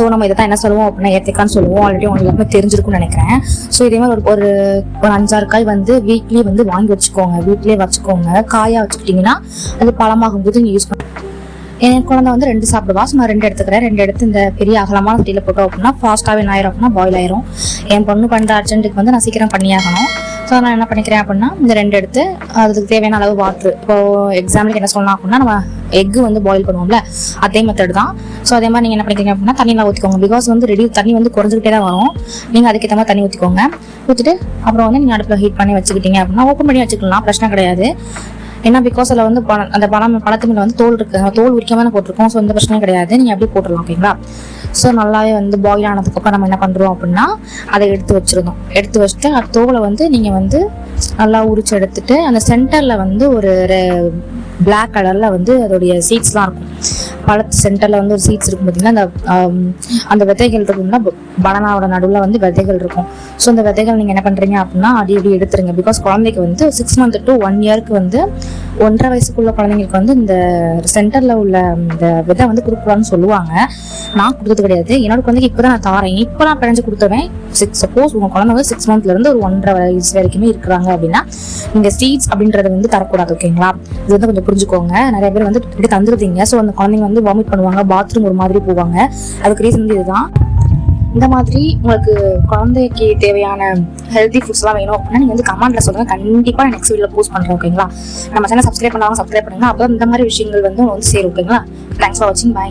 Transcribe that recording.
So நம்ம இதை தான் என்ன சொல்லுவோம் அப்படின்னா ஏத்திக்கான்னு சொல்லுவோம். ஆல்ரெடி உங்களுக்கு தெரிஞ்சிருக்கும்னு நினைக்கிறேன். ஸோ இதே மாதிரி ஒரு 5-6 காய் வந்து வீக்லி வந்து வாங்கி வச்சுக்கோங்க, வீட்லேயே வச்சுக்கோங்க. காயாக வச்சுக்கிட்டிங்கன்னா அது பழமாகும் போது நீங்கள் யூஸ் பண்ண. என் குழந்தை வந்து 2 சாப்பிடுவா. ஸோ நான் 2 எடுத்துக்கிறேன். 2 எடுத்து இந்த பெரிய அகலமான சட்டியில் போட்டோம் அப்படின்னா ஃபாஸ்ட்டாகவே என்ன ஆயிரும் அப்படின்னா பாயில் ஆயிரும். என் பொண்ணு பண்ணுற அர்ஜென்ட்டுக்கு வந்து நான் சீக்கிரம் பண்ணியாகணும். ஸோ நான் என்ன பண்ணிக்கிறேன் அப்படின்னா இந்த 2 எடுத்து அதுக்கு தேவையான அளவு வாட்ரு. இப்போது எக்ஸாம்பிளுக்கு என்ன சொல்லலாம் அப்படின்னா நம்ம எக்கு வந்து பாயில் பண்ணுவோம்ல, அதே மெத்தட் தான். ஸோ அதே மாதிரி நீங்கள் என்ன பண்ணிக்கிறீங்க அப்படின்னா தண்ணியில் ஊற்றிக்கோங்க. பிகாஸ் வந்து தண்ணி வந்து குறைஞ்சிக்கிட்டே தான் வரும். நீங்கள் அதுக்கேற்ற மாதிரி தண்ணி ஊற்றிக்கோங்க. ஊற்றிட்டு அப்புறம் வந்து நீங்கள் அடுப்பில் ஹீட் பண்ணி வச்சுக்கிட்டீங்க அப்படின்னா ஓப்பன் பண்ணி வச்சுக்கலாம், பிரச்சனை கிடையாது. ஏன்னா பிகாஸ் அதில் வந்து அந்த பழத்து மேலே வந்து தோல் இருக்குது, தோல் உரிக்காம போட்டிருக்கோம். ஸோ எந்த பிரச்சனையும் கிடையாது, நீங்கள் அப்படியே போட்டுடலாம். ஓகேங்களா? ஸோ நல்லாவே வந்து பாயில் ஆனதுக்கப்புறம் நம்ம என்ன பண்ணுறோம் அப்படின்னா அதை எடுத்து வச்சிருந்தோம். எடுத்து வச்சுட்டு அது தோலை வந்து நீங்கள் வந்து நல்லா உரிச்சு எடுத்துட்டு அந்த சென்டரில் வந்து ஒரு பிளாக் கலரில் வந்து அதோடைய சீட்ஸ்லாம் இருக்கும். பழத்து சென்டரில் வந்து ஒரு சீட்ஸ் இருக்கும் பார்த்தீங்கன்னா, அந்த விதைகள் இருக்கும்னா பனானாவோட நடுவில் வந்து விதைகள் இருக்கும். ஸோ அந்த விதைகள் நீங்கள் என்ன பண்ணுறீங்க அப்படின்னா அப்படி எடுத்துருங்க. பிகாஸ் குழந்தைக்கு வந்து 6 months to 1 year வந்து 1.5 வயசுக்குள்ள குழந்தைங்களுக்கு வந்து இந்த சென்டரில் உள்ள இந்த விதை வந்து கொடுக்கலான்னு சொல்லுவாங்க. நான் கொடுத்தது கிடையாது. என்னோட குழந்தைக்கு இப்போ தான் நான் தாரேன். இப்போ நான் பிழைஞ்சு கொடுத்துருவேன். சப்போஸ் உங்கள் குழந்தை வந்து 6 monthsலேருந்து ஒரு 1.5 வயசு வரைக்குமே இருக்கிறாங்க அப்படின்னா நீங்கள் சீட்ஸ் அப்படின்றத வந்து தரக்கூடாது. ஓகேங்களா? இது வந்து கொஞ்சம் புரிஞ்சுக்கோங்க. நிறைய பேர் வந்து இப்படி தந்துருதீங்க. ஸோ அந்த குழந்தைங்க வந்து வாமிட் பண்ணுவாங்க, பாத்ரூம் ஒரு மாதிரி போவாங்க. அதுக்கு ரீசன் வந்து இதுதான். இந்த மாதிரி உங்களுக்கு குழந்தைக்கு தேவையான ஹெல்த்தி ஃபுட்ஸ்லாம் வேணும் அப்படின்னா நீங்கள் வந்து கமெண்ட்ல சொல்லுங்க. கண்டிப்பாக நான் நெக்ஸ்ட் வீடியோவில் போஸ்ட் பண்ணுறேன். ஓகேங்களா? நம்ம சேனல் சப்ஸ்கிரைப் பண்ணுவாங்க, சப்ஸ்கிரைப் பண்ணுங்க. அப்போ இந்த மாதிரி விஷயங்கள் வந்து உங்களுக்கு வந்து சேரும். ஓகேங்களா? தேங்க்ஸ் ஃபார் வாட்சிங். பாய்.